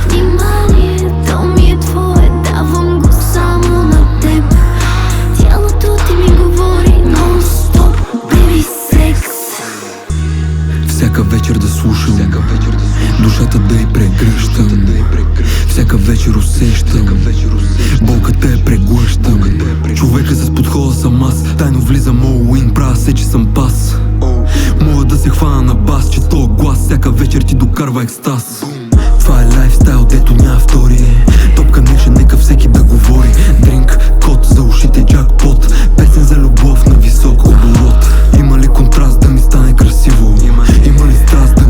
Вниманието ми е твое, давам го само на теб. Тялото ти ми говори нон-стоп, baby секс. Всяка вечер да слушам, душата да й прегръщам. Всяка вечер усещам, болката я преглъщам. Човека с подхода съм аз, тайно влизам all in, правя се, че съм пас. Мога да се хвана на бас, че тоя глас всяка вечер ти докарва екстаз. Това е лайфстайл, дето няма втори. Топка нече, нека всеки да говори. Дринк, код за ушите, джакпот. Песен за любов на висок оборот. Има ли контраст да ми стане красиво? Има ли страст